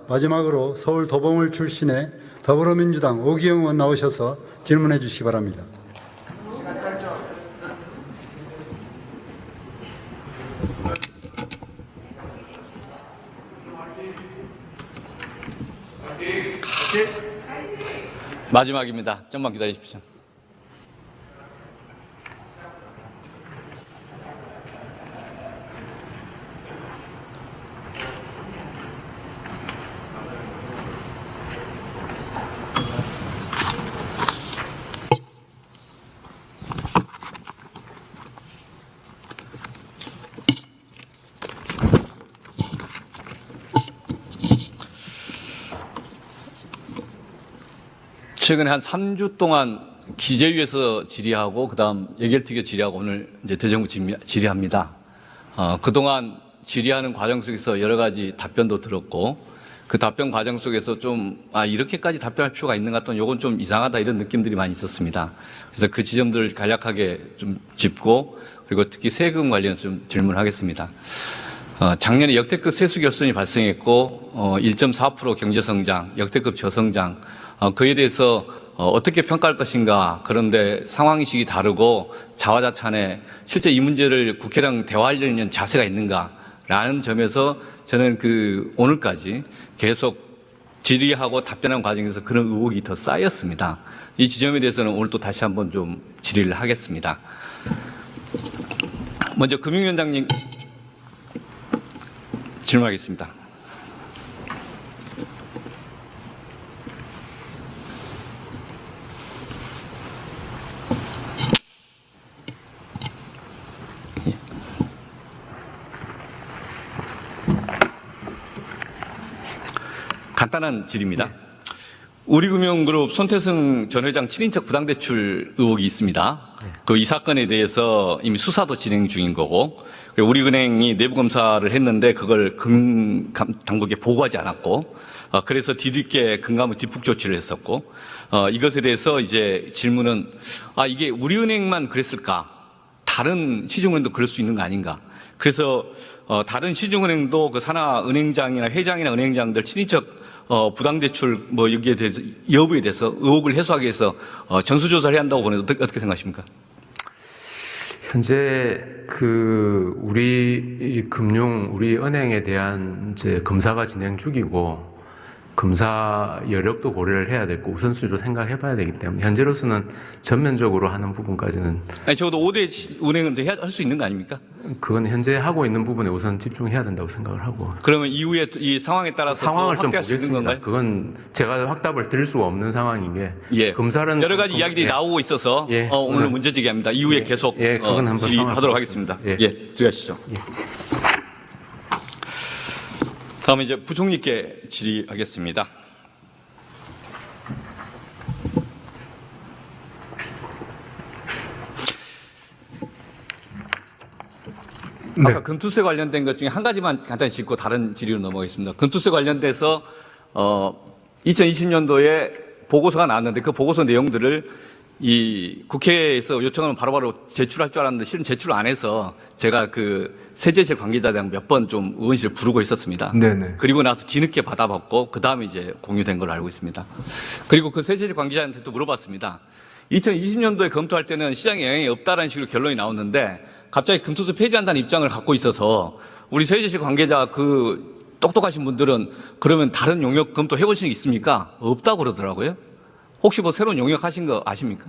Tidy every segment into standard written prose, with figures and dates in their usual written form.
마지막으로 서울 도봉을 출신의 더불어민주당 오기영 의원 나오셔서 질문해 주시기 바랍니다. 마지막입니다. 좀만 기다려 주십시오. 최근에 한 3주 동안 기재위에서 질의하고 그다음 예결특위 질의하고 오늘 이제 대정부 질의합니다. 그동안 질의하는 과정 속에서 여러 가지 답변도 들었고 그 답변 과정 속에서 좀 이렇게까지 답변할 필요가 있는가 또는 요건 좀 이상하다 이런 느낌들이 많이 있었습니다. 그래서 그 지점들을 간략하게 좀 짚고 그리고 특히 세금 관련해서 좀 질문하겠습니다. 작년에 역대급 세수 결손이 발생했고 1.4% 경제성장, 역대급 저성장 그에 대해서 어떻게 평가할 것인가. 그런데 상황인식이 다르고 자화자찬에 실제 이 문제를 국회랑 대화하려는 자세가 있는가라는 점에서 저는 오늘까지 계속 질의하고 답변하는 과정에서 그런 의혹이 더 쌓였습니다. 이 지점에 대해서는 오늘 또 다시 한번 좀 질의를 하겠습니다. 먼저 금융위원장님 질문하겠습니다. 간단한 질의입니다. 우리금융그룹 손태승 전 회장 친인척 부당대출 의혹이 있습니다. 이 사건에 대해서 이미 수사도 진행 중인 거고 우리은행이 내부 검사를 했는데 그걸 금당국에 보고하지 않았고 그래서 뒤늦게 금감원 뒷북 조치를 했었고 이것에 대해서 이제 질문은 이게 우리은행만 그랬을까? 다른 시중은행도 그럴 수 있는 거 아닌가? 그래서 다른 시중은행도 그 산하은행장이나 회장이나 은행장들 친인척 부당대출 여기에 대해서 여부에 대해서 의혹을 해소하기 위해서 전수조사를 해야 한다고 보는데 어떻게 생각하십니까? 현재 우리 은행에 대한 이제 검사가 진행 중이고 검사 여력도 고려를 해야 되고 우선순위로 생각해 봐야 되기 때문에 현재로서는 전면적으로 하는 부분까지는 적어도 5대 은행은 할 수 있는 거 아닙니까? 그건 현재 하고 있는 부분에 우선 집중해야 된다고 생각을 하고. 그러면 이후에 이 상황에 따라서 상황을 좀 확대할 수 있는 보겠습니다. 건가요? 그건 제가 확답을 드릴 수가 없는 상황인 게 검사는 여러 가지 이야기들이 나오고 있어서 오늘 문제제기합니다. 이후에 계속 그건 한번 질의하도록 하겠습니다. 들어가시죠. 다음에 이제 부총리께 질의하겠습니다. 네. 아까 금투세 관련된 것 중에 한 가지만 간단히 짚고 다른 질의로 넘어가겠습니다. 금투세 관련돼서 2020년도에 보고서가 나왔는데 그 보고서 내용들을 이 국회에서 요청하면 바로바로 제출할 줄 알았는데 실은 제출을 안 해서 제가 세제실 관계자들랑 몇 번 좀 의원실을 부르고 있었습니다. 네네. 그리고 나서 뒤늦게 받아봤고 그 다음에 이제 공유된 걸로 알고 있습니다. 그리고 그 세제실 관계자한테도 물어봤습니다. 2020년도에 검토할 때는 시장에 영향이 없다라는 식으로 결론이 나왔는데 갑자기 금투세 폐지한다는 입장을 갖고 있어서 우리 세제실 관계자 똑똑하신 분들은 그러면 다른 용역 검토해 보신 적 있습니까? 없다고 그러더라고요. 혹시 새로운 용역 하신 거 아십니까?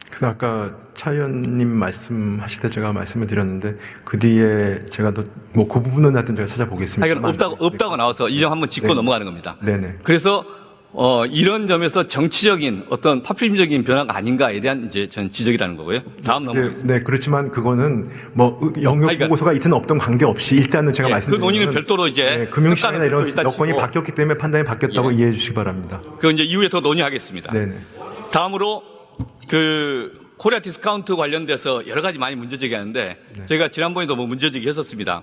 그래서 아까 차 의원님 말씀하실 때 제가 말씀을 드렸는데 그 뒤에 제가 그 부분은 하여튼 제가 찾아보겠습니다. 없다고 나와서 이 점 한번 짚고 넘어가는 겁니다. 네네. 그래서 이런 점에서 정치적인 어떤 파퓰리즘적인 변화가 아닌가에 대한 이제 전 지적이라는 거고요. 다음 넘어가겠습니다. 네, 그렇지만 그거는 영역 보고서가 있든 없든 관계없이 일단은 제가 말씀드린 그 논의는 별도로 이제 금융시장이나 이런 여건이 치고. 바뀌었기 때문에 판단이 바뀌었다고 이해해 주시기 바랍니다. 그 이제 이후에 더 논의하겠습니다. 네네. 다음으로 코리아 디스카운트 관련돼서 여러 가지 많이 문제제기하는데 제가 지난번에도 문제제기 했었습니다.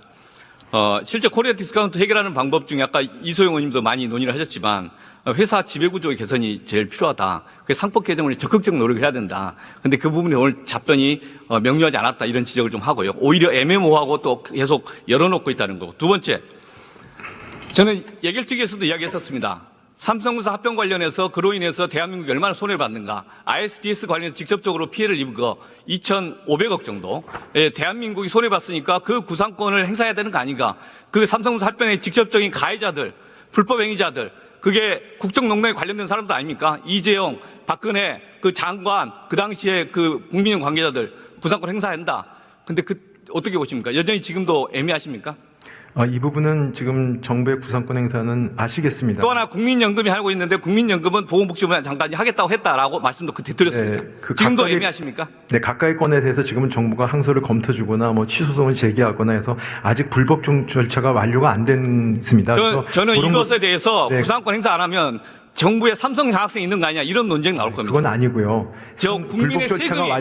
실제 코리아 디스카운트 해결하는 방법 중에 아까 이소영 의원님도 많이 논의를 하셨지만 회사 지배구조의 개선이 제일 필요하다. 상법 개정을 적극적 노력을 해야 된다. 근데 그 부분이 오늘 답변이 명료하지 않았다. 이런 지적을 좀 하고요. 오히려 애매모호하고 또 계속 열어놓고 있다는 거고. 두 번째, 저는 예결특위에서도 이야기했었습니다. 삼성물산 합병 관련해서 그로 인해서 대한민국이 얼마나 손해를 받는가. ISDS 관련해서 직접적으로 피해를 입은 거 2,500억 정도. 예, 대한민국이 손해봤으니까 그 구상권을 행사해야 되는 거 아닌가. 그 삼성물산 합병의 직접적인 가해자들, 불법 행위자들, 그게 국정농단에 관련된 사람도 아닙니까? 이재용, 박근혜, 그 장관, 그 당시에 그 국민형 관계자들 구상권 행사한다. 근데 어떻게 보십니까? 여전히 지금도 애매하십니까? 이 부분은 지금 정부의 구상권 행사는 아시겠습니다. 또 하나 국민연금이 하고 있는데 국민연금은 보건복지부 장관이 하겠다고 했다라고 말씀도 그때 드렸습니다. 네, 지금도 애매하십니까? 네, 가까이 건에 대해서 지금은 정부가 항소를 검토주거나 뭐 취소송을 제기하거나 해서 아직 불법 절차가 완료가 안 됐습니다. 저는 이것에 대해서 네. 구상권 행사 안 하면 정부에 삼성 장학생이 있는 거 아니냐 이런 논쟁이 나올 겁니다. 그건 아니고요. 국민의 불법 절차가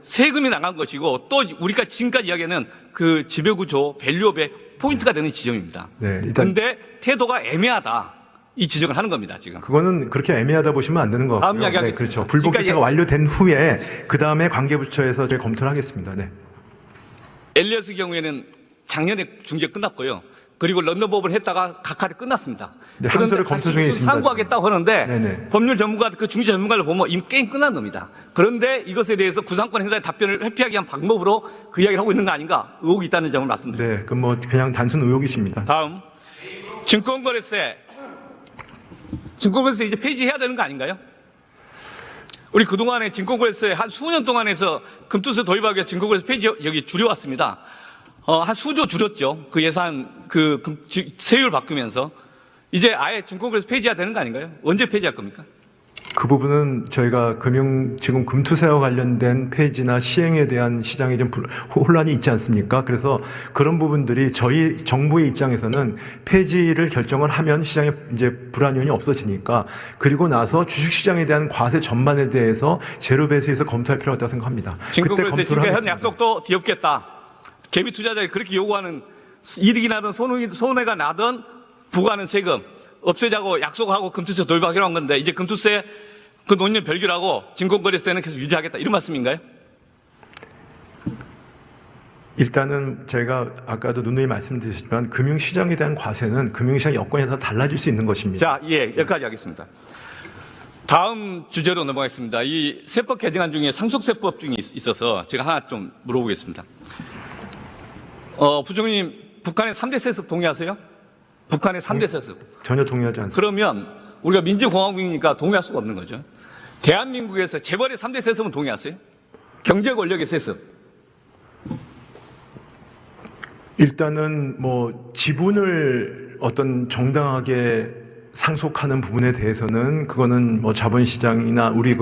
세금이 나간 것이고 또 우리가 지금까지 이야기하는 그 지배구조, 밸류업의 포인트가 되는 지점입니다. 네, 일단 근데 태도가 애매하다. 이 지적을 하는 겁니다, 지금. 그거는 그렇게 애매하다 보시면 안 되는 것 같고요. 다음 이야기 하겠습니다. 그렇죠. 불법 절차가 완료된 후에 그 다음에 관계부처에서 저희 검토를 하겠습니다. 네. 엘리어스 경우에는 작년에 중재 끝났고요. 그리고 런던법을 했다가 각하를 끝났습니다. 네, 항소를 검토 중에 있습니다. 상고하겠다고 하는데 네네. 법률 전문가, 그 중재 전문가를 보면 이미 게임 끝난 겁니다. 그런데 이것에 대해서 구상권 행사의 답변을 회피하기 위한 방법으로 그 이야기를 하고 있는 거 아닌가 의혹이 있다는 점을 말씀드립니다. 네, 그럼 뭐 그냥 단순 의혹이십니다. 다음 증권거래세 이제 폐지해야 되는 거 아닌가요? 우리 그동안에 증권거래세 한 수년 동안 해서 금투세 도입하기 위해 증권거래세 폐지 여기 줄여왔습니다. 한 수조 줄였죠. 그 예산, 세율 바꾸면서. 이제 아예 증권거래세 폐지해야 되는 거 아닌가요? 언제 폐지할 겁니까? 그 부분은 저희가 지금 금투세와 관련된 폐지나 시행에 대한 시장에 좀 혼란이 있지 않습니까? 그래서 그런 부분들이 저희 정부의 입장에서는 폐지를 결정을 하면 시장에 이제 불안연이 없어지니까 그리고 나서 주식시장에 대한 과세 전반에 대해서 제로 베이스에서 검토할 필요가 있다고 생각합니다. 증권거래세 지금한 약속도 뒤엎겠다. 개미 투자자들이 그렇게 요구하는 이득이 나든 손해가 나든 부과하는 세금 없애자고 약속하고 금투세 도입하기로 한 건데 이제 금투세 그 논의는 별개라고 증권거래세는 계속 유지하겠다 이런 말씀인가요? 일단은 제가 아까도 누누이 말씀드렸지만 금융시장에 대한 과세는 금융시장 여건에 따라 달라질 수 있는 것입니다. 자, 예, 여기까지 하겠습니다. 다음 주제로 넘어가겠습니다. 이 세법 개정안 중에 상속세법 중에 있어서 제가 하나 좀 물어보겠습니다. 부총리님, 북한의 3대 세습 동의하세요? 북한의 3대 세습. 전혀 동의하지 않습니다. 그러면 우리가 민주공화국이니까 동의할 수가 없는 거죠. 대한민국에서 재벌의 3대 세습은 동의하세요? 경제 권력의 세습. 일단은 뭐 지분을 어떤 정당하게 상속하는 부분에 대해서는 그거는 뭐 자본시장이나 우리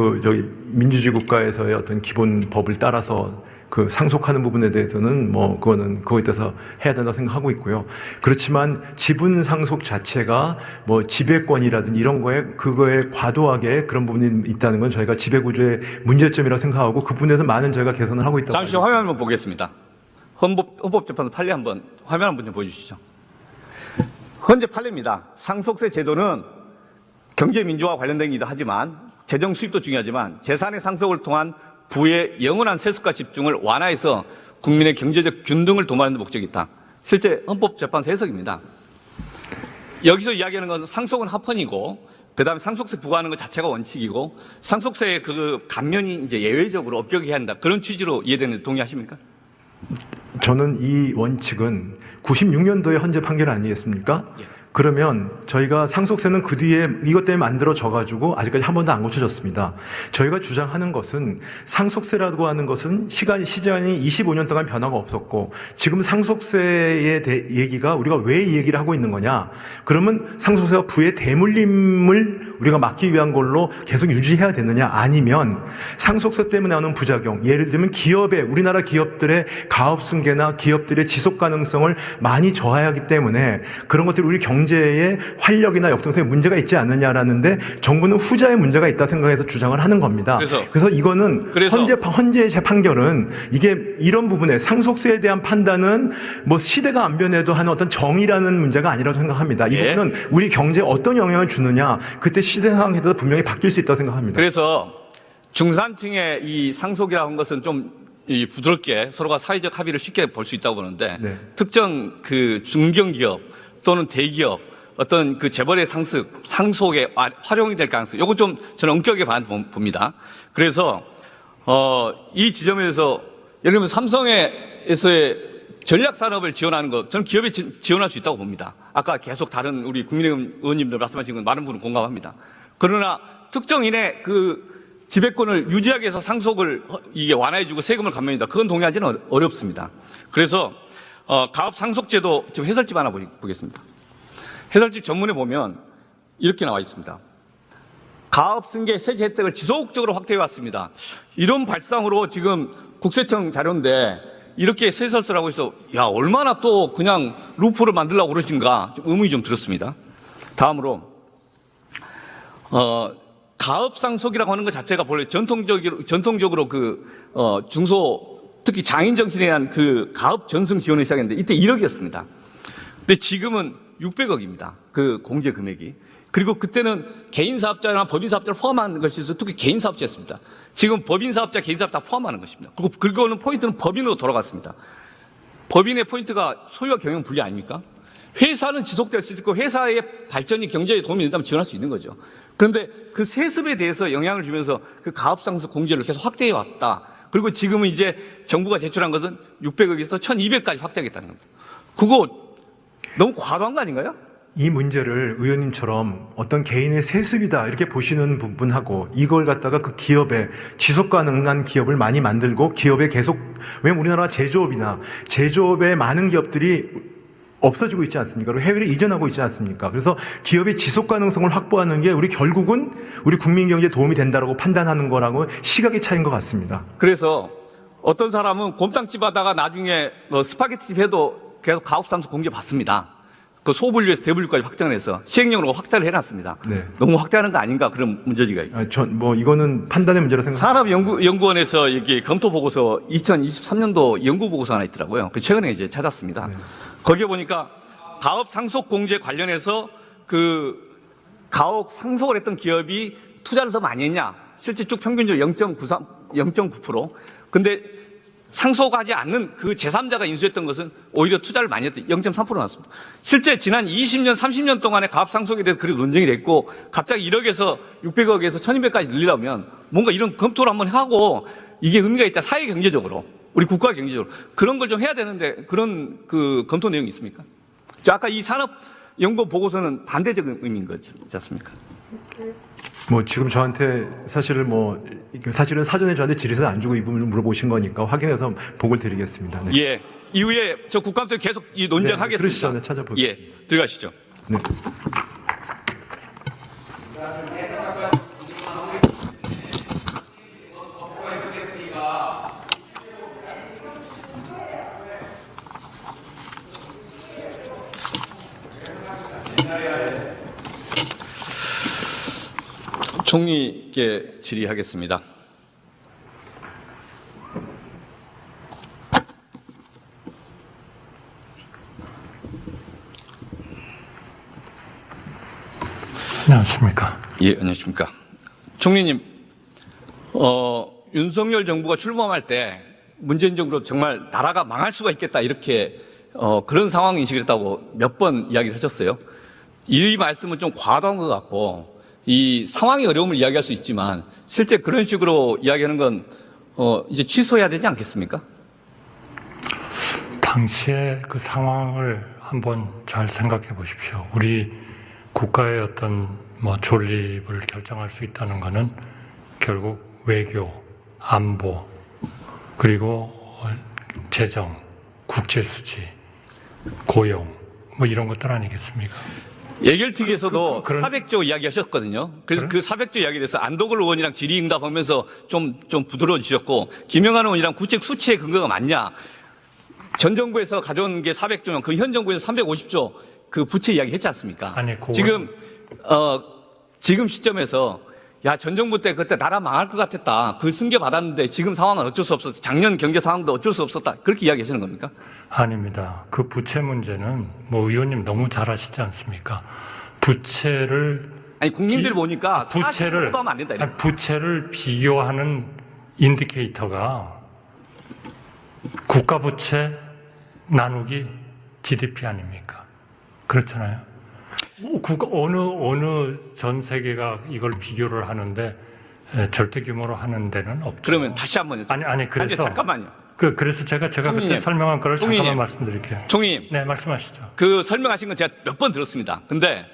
민주주의 국가에서의 어떤 기본 법을 따라서 그 상속하는 부분에 대해서는 뭐 그거는 그거에 따라서 해야 된다고 생각하고 있고요. 그렇지만 지분 상속 자체가 뭐 지배권이라든지 이런 그거에 과도하게 그런 부분이 있다는 건 저희가 지배구조의 문제점이라고 생각하고 그 부분에서 많은 저희가 개선을 하고 있다고. 잠시 화면 한번 보겠습니다. 헌법재판소 판례 한번 화면 한번 좀 보여주시죠. 현재 판례입니다. 상속세 제도는 경제민주화와 관련된 이기도 하지만 재정 수입도 중요하지만 재산의 상속을 통한 부의 영원한 세습과 집중을 완화해서 국민의 경제적 균등을 도모하는 데 목적이 있다. 실제 헌법재판소 해석입니다. 여기서 이야기하는 것은 상속은 합헌이고 그다음에 상속세 부과하는 것 자체가 원칙이고 상속세의 그 감면이 이제 예외적으로 업적해야 한다. 그런 취지로 이해되는데 동의하십니까? 저는 이 원칙은 96년도의 헌재 판결 아니겠습니까? 예. 그러면 저희가 상속세는 그 뒤에 이것 때문에 만들어져가지고 아직까지 한 번도 안 고쳐졌습니다. 저희가 주장하는 것은 상속세라고 하는 것은 시간이 25년 동안 변화가 없었고 지금 상속세에 대해 얘기가 우리가 왜 이 얘기를 하고 있는 거냐? 그러면 상속세가 부의 대물림을 우리가 막기 위한 걸로 계속 유지해야 되느냐? 아니면 상속세 때문에 나오는 부작용, 예를 들면 우리나라 기업들의 가업 승계나 기업들의 지속 가능성을 많이 저하하기 때문에 그런 것들이 우리 경제의 활력이나 역동성에 문제가 있지 않느냐라는데 정부는 후자의 문제가 있다 생각해서 주장을 하는 겁니다. 그래서 이거는 헌재의 재판결은 이게 이런 부분에 상속세에 대한 판단은 뭐 시대가 안 변해도 하는 어떤 정의라는 문제가 아니라고 생각합니다. 이 부분은 우리 경제에 어떤 영향을 주느냐 그때 시대 상황에 따라 분명히 바뀔 수 있다고 생각합니다. 그래서 중산층의 이 상속이라는 고 것은 좀 부드럽게 서로가 사회적 합의를 쉽게 볼 수 있다고 보는데 네. 특정 그 중견기업 또는 대기업 어떤 그 재벌의 상속에 활용이 될 가능성, 요거 좀 저는 엄격하게 봅니다. 그래서, 이 지점에서, 예를 들면 삼성에서의 전략 산업을 지원하는 것, 저는 기업에 지원할 수 있다고 봅니다. 아까 계속 다른 우리 국민의힘 의원님들 말씀하신 건 많은 분은 공감합니다. 그러나 특정인의 그 지배권을 유지하기 위해서 상속을 이게 완화해주고 세금을 감면한다. 그건 동의하지는 어렵습니다. 그래서 가업 상속제도 지금 해설집 하나 보겠습니다. 해설집 전문에 보면 이렇게 나와 있습니다. 가업 승계 세제 혜택을 지속적으로 확대해 왔습니다. 이런 발상으로 지금 국세청 자료인데 이렇게 세설을 하고 있어. 야, 얼마나 또 그냥 루프를 만들려고 그러신가 좀 의문이 좀 들었습니다. 다음으로 가업 상속이라고 하는 것 자체가 본래 전통적으로 중소 특히 장인 정신에 대한 그 가업 전승 지원을 시작했는데 이때 1억이었습니다. 근데 지금은 600억입니다. 그 공제 금액이. 그리고 그때는 개인 사업자나 법인 사업자를 포함하는 것이어서 특히 개인 사업자였습니다. 지금 법인 사업자, 개인 사업자 포함하는 것입니다. 그리고 그거는 포인트는 법인으로 돌아갔습니다. 법인의 포인트가 소유와 경영 분리 아닙니까? 회사는 지속될 수 있고 회사의 발전이 경제에 도움이 된다면 지원할 수 있는 거죠. 그런데 그 세습에 대해서 영향을 주면서 그 가업상속 공제를 계속 확대해 왔다. 그리고 지금은 이제 정부가 제출한 것은 600억에서 1200까지 확대하겠다는 겁니다. 그거 너무 과도한 거 아닌가요? 이 문제를 의원님처럼 어떤 개인의 세습이다 이렇게 보시는 부분하고 이걸 갖다가 그 기업에 지속 가능한 기업을 많이 만들고 기업에 계속, 왜냐면 우리나라 제조업의 많은 기업들이 없어지고 있지 않습니까? 그리고 해외로 이전하고 있지 않습니까? 그래서 기업의 지속 가능성을 확보하는 게 우리 결국은 우리 국민 경제에 도움이 된다라고 판단하는 거라고 시각의 차이인 것 같습니다. 그래서 어떤 사람은 곰탕집 하다가 나중에 스파게티집 해도 계속 가업상속 공제 받습니다. 그 소분류에서 대분류까지 확장을 해서 시행령으로 확대를 해놨습니다. 네. 너무 확대하는 거 아닌가 그런 문제지가 있고. 이거는 판단의 문제라 생각합니다. 산업연구원에서 이게 검토 보고서 2023년도 연구 보고서 하나 있더라고요. 그 최근에 이제 찾았습니다. 네. 거기에 보니까 가업 상속 공제 관련해서 그 가업 상속을 했던 기업이 투자를 더 많이 했냐? 실제 쭉 평균적으로 0.9%. 근데 상속하지 않는 그 제3자가 인수했던 것은 오히려 투자를 많이 했던 0.3% 나왔습니다. 실제 지난 20년, 30년 동안의 가업 상속에 대해서 그렇게 논쟁이 됐고 갑자기 1억에서 600억에서 1200까지 늘리려면 뭔가 이런 검토를 한번 하고 이게 의미가 있다. 사회 경제적으로. 우리 국가 경제적으로. 그런 걸 좀 해야 되는데 그런 그 검토 내용이 있습니까? 아까 이 산업연구원 보고서는 반대적인 의미인 거지 않습니까? 지금 저한테 사실은 사전에 저한테 질의서 안 주고 이 부분을 물어보신 거니까 확인해서 보고를 드리겠습니다. 네. 예. 이후에 저 국감에서 계속 이 논쟁하겠습니다. 그러시죠. 네, 찾아볼게요. 예. 들어가시죠. 네. 총리께 질의하겠습니다. 안녕하십니까. 예, 안녕하십니까. 총리님, 윤석열 정부가 출범할 때 문재인 정부로 정말 나라가 망할 수가 있겠다 이렇게 그런 상황 인식을 했다고 몇 번 이야기를 하셨어요. 이 말씀은 좀 과도한 것 같고 이 상황의 어려움을 이야기할 수 있지만 실제 그런 식으로 이야기하는 건 이제 취소해야 되지 않겠습니까? 당시의 그 상황을 한번 잘 생각해 보십시오. 우리 국가의 어떤 존립을 결정할 수 있다는 것은 결국 외교, 안보, 그리고 재정, 국제수지, 고용 이런 것들 아니겠습니까? 예결특위에서도 400조 이야기하셨거든요. 그래서 그 400조 이야기에 대해서 안도걸 의원이랑 질의응답하면서 좀 부드러워지셨고 김영환 의원이랑 국책 수치의 근거가 맞냐? 전 정부에서 가져온 게 400조면 그 현 정부에서 350조 그 부채 이야기 했지 않습니까? 아니, 지금 시점에서 전 정부 때 그때 나라 망할 것 같았다. 그 승계 받았는데 지금 상황은 어쩔 수 없었다. 작년 경제 상황도 어쩔 수 없었다. 그렇게 이야기하시는 겁니까? 아닙니다. 그 부채 문제는 의원님 너무 잘 아시지 않습니까? 부채를 국민들 보니까 부채를 하면 안 된다. 부채를 비교하는 인디케이터가 국가 부채 나누기 GDP 아닙니까? 그렇잖아요. 어느 전 세계가 이걸 비교를 하는데 절대 규모로 하는 데는 없죠. 그러면 다시 한번 아니 그래서 잠깐만요. 그래서 제가 총리님, 그때 설명한 거를 총리님, 잠깐만 말씀드릴게요. 총리님, 네, 말씀하시죠. 그 설명하신 건 제가 몇 번 들었습니다. 근데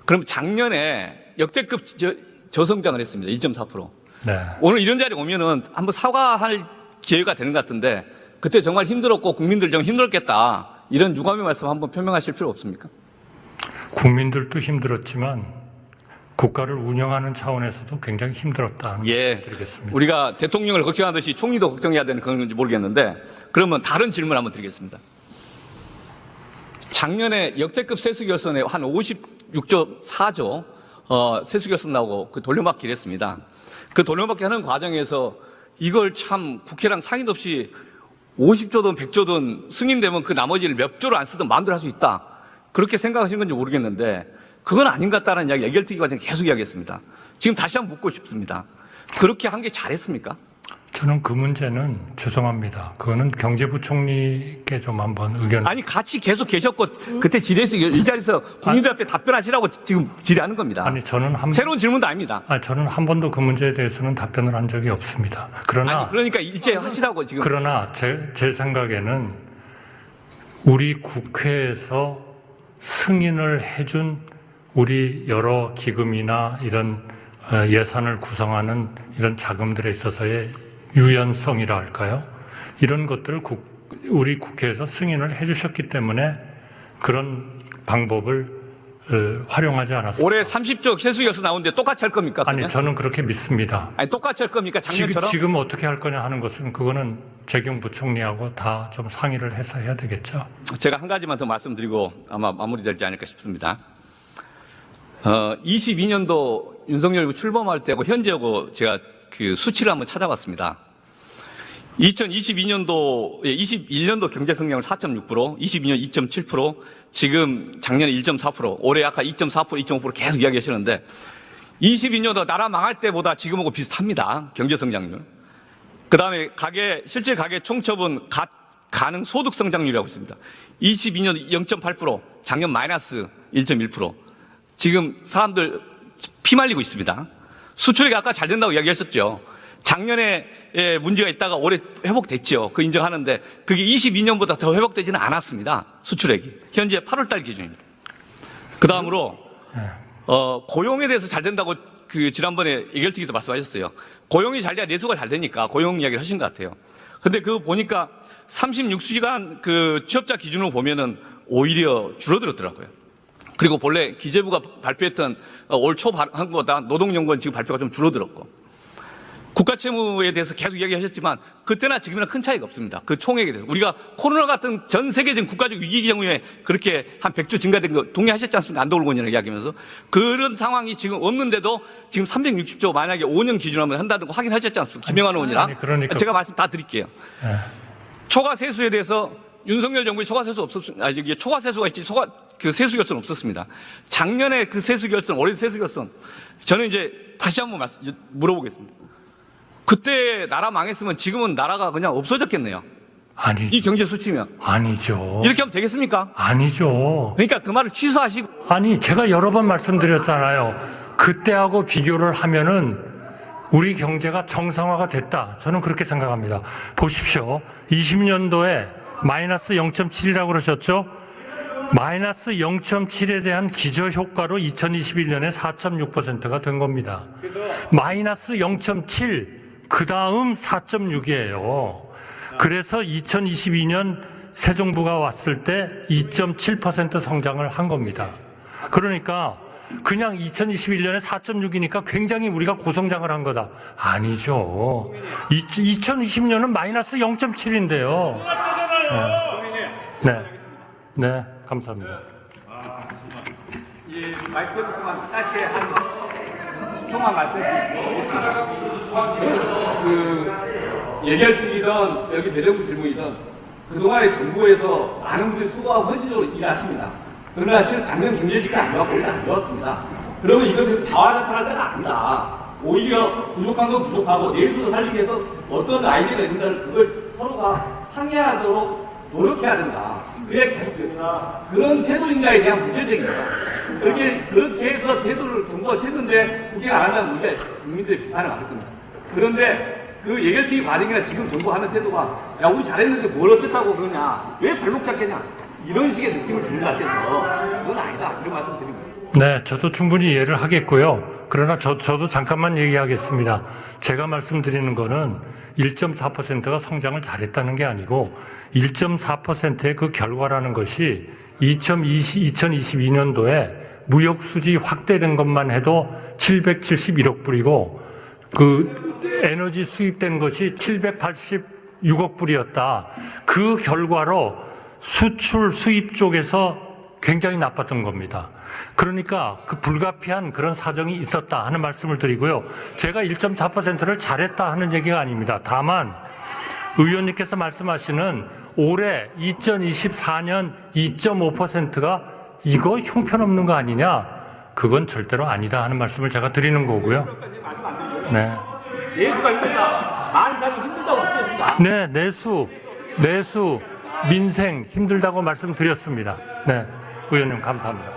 그럼 작년에 역대급 저성장을 했습니다. 1.4%. 네. 오늘 이런 자리에 오면은 한번 사과할 기회가 되는 것 같은데 그때 정말 힘들었고 국민들 좀 힘들었겠다. 이런 유감의 말씀 한번 표명하실 필요 없습니까? 국민들도 힘들었지만 국가를 운영하는 차원에서도 굉장히 힘들었다는 예. 말씀 드리겠습니다. 우리가 대통령을 걱정하듯이 총리도 걱정해야 되는 그런 건지 모르겠는데 그러면 다른 질문 한번 드리겠습니다. 작년에 역대급 세수 결손에 한 56조 4조 세수 결손 나오고 그 돌려막기를 했습니다. 그 돌려막기 하는 과정에서 이걸 참 국회랑 상의도 없이 50조든 100조든 승인되면 그 나머지를 몇 조를 안 쓰든 마음대로 할 수 있다. 그렇게 생각하신 건지 모르겠는데 그건 아닌 것 같다는 이야기 예결특위 과정 계속 이야기했습니다. 지금 다시 한번 묻고 싶습니다. 그렇게 한 게 잘했습니까? 저는 그 문제는 죄송합니다. 그거는 경제부총리께 좀 한번 의견. 아니 같이 계속 계셨고 그때 질의에서 이 자리에서 국민들 앞에 답변하시라고 지금 질의하는 겁니다. 아니 저는 새로운 질문도 아닙니다. 저는 한 번도 그 문제에 대해서는 답변을 한 적이 없습니다. 그러나 아니, 그러니까 일제 하시라고 지금. 그러나 제 생각에는 우리 국회에서 승인을 해준 우리 여러 기금이나 이런 예산을 구성하는 이런 자금들에 있어서의 유연성이라 할까요? 이런 것들을 우리 국회에서 승인을 해주셨기 때문에 그런 방법을 활용하지 않았습니다. 올해 30조 세수 결손 나오는데 똑같이 할 겁니까? 그러면? 아니 저는 그렇게 믿습니다. 아니 똑같이 할 겁니까? 작년처럼? 지금 어떻게 할 거냐 하는 것은 그거는 재경 부총리하고 다 좀 상의를 해서 해야 되겠죠. 제가 한 가지만 더 말씀드리고 아마 마무리되지 않을까 싶습니다. 22년도 윤석열 출범할 때하고 현재하고 제가 그 수치를 한번 찾아봤습니다. 2022년도, 21년도 경제 성장률 4.6%, 22년 2.7%, 지금 작년에 1.4%, 올해 아까 2.4%, 2.5% 계속 이야기하시는데 22년도 나라 망할 때보다 지금하고 비슷합니다. 경제 성장률. 그 다음에 실질 가계 총처분 가능 소득 성장률이라고 있습니다. 22년 0.8%, 작년 마이너스 1.1%. 지금 사람들 피말리고 있습니다. 수출액이 아까 잘 된다고 이야기하셨죠. 작년에 문제가 있다가 올해 회복됐죠. 그 인정하는데 그게 22년보다 더 회복되지는 않았습니다. 수출액이. 현재 8월달 기준입니다. 그 다음으로 고용에 대해서 잘 된다고 그 지난번에 예결특위도 말씀하셨어요. 고용이 잘 돼야 내수가 잘 되니까 고용 이야기를 하신 것 같아요. 근데 그거 보니까 36시간 그 취업자 기준으로 보면은 오히려 줄어들었더라고요. 그리고 본래 기재부가 발표했던 올 초 한 거보다 노동연구원 지금 발표가 좀 줄어들었고. 국가채무에 대해서 계속 이야기하셨지만 그때나 지금이나 큰 차이가 없습니다. 그 총액에 대해서. 우리가 코로나 같은 전 세계적인 국가적 위기 경우에 그렇게 한 100조 증가된 거 동의하셨지 않습니까? 안도울건이라고 이야기하면서. 그런 상황이 지금 없는데도 지금 360조 만약에 5년 기준으로 하면 한다는 거 확인하셨지 않습니까? 김영환 의원이랑. 그러니까. 제가 말씀 다 드릴게요. 네. 초과세수에 대해서 윤석열 정부의 초과세수 없었습니다. 이게 초과세수가 있지 그 세수 결손 없었습니다. 작년에 그 세수 결손, 올해 세수 결손. 저는 이제 다시 한번 물어보겠습니다. 그때 나라 망했으면 지금은 나라가 그냥 없어졌겠네요. 아니죠. 이 경제 수치면. 아니죠. 이렇게 하면 되겠습니까? 아니죠. 그러니까 그 말을 취소하시고. 아니, 제가 여러 번 말씀드렸잖아요. 그때하고 비교를 하면은 우리 경제가 정상화가 됐다. 저는 그렇게 생각합니다. 보십시오. 20년도에 마이너스 0.7이라고 그러셨죠? 마이너스 0.7에 대한 기저효과로 2021년에 4.6%가 된 겁니다. 마이너스 0.7, 그 다음 4.6이에요. 그래서 2022년 새 정부가 왔을 때 2.7% 성장을 한 겁니다. 그러니까 그냥 2021년에 4.6이니까 굉장히 우리가 고성장을 한 거다. 아니죠. 2020년은 마이너스 0.7인데요. 네, 감사합니다. 이 마이크 동안 짧게 한 10초만 말씀드리겠습니다. 그 예결특위든 여기 대정부 질문이든 그동안에 정부에서 많은 분들이 수고하고 헌신적으로 일을 하십니다. 그러나 실은 작년 경제지표 안 좋았고 일단 안 좋았습니다. 그러면 이것에서 자화자찬할 때가 아니다. 오히려 부족한 건 부족하고 내수도 살리기 위해서 어떤 아이디어가 있는가를 그걸 서로가 상의하도록 노력해야 된다. 그래야 계속 됐다. 그런 태도인가에 대한 문제적입니다. 그렇게 해서 태도를 정부가 했는데 그게 안 한다는 문제 국민들의 비판을 받을 겁니다. 그런데 그 예결특위 과정이나 지금 정부 하는 태도가 야 우리 잘했는데 뭘 어쨌다고 그러냐 왜 발목 잡겠냐 이런 식의 느낌을 주는 것 같아서 그건 아니다 이런 말씀 드립니다. 네, 저도 충분히 이해를 하겠고요. 그러나 저도 잠깐만 얘기하겠습니다. 제가 말씀드리는 거는 1.4%가 성장을 잘했다는 게 아니고 1.4%의 그 결과라는 것이 2022년도에 무역 수지 확대된 것만 해도 771억 불이고 그 에너지 수입된 것이 786억 불이었다. 그 결과로 수출 수입 쪽에서 굉장히 나빴던 겁니다. 그러니까 그 불가피한 그런 사정이 있었다 하는 말씀을 드리고요. 제가 1.4%를 잘했다 하는 얘기가 아닙니다. 다만 의원님께서 말씀하시는 올해 2024년 2.5%가 이거 형편없는 거 아니냐? 그건 절대로 아니다 하는 말씀을 제가 드리는 거고요. 네. 내수가 힘들다. 많은 사람이 힘들다고 느껴진다. 네, 내수, 민생 힘들다고 말씀드렸습니다. 네, 의원님 감사합니다.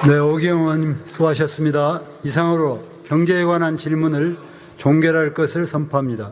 네, 오기영 의원님 수고하셨습니다. 이상으로 경제에 관한 질문을 종결할 것을 선포합니다.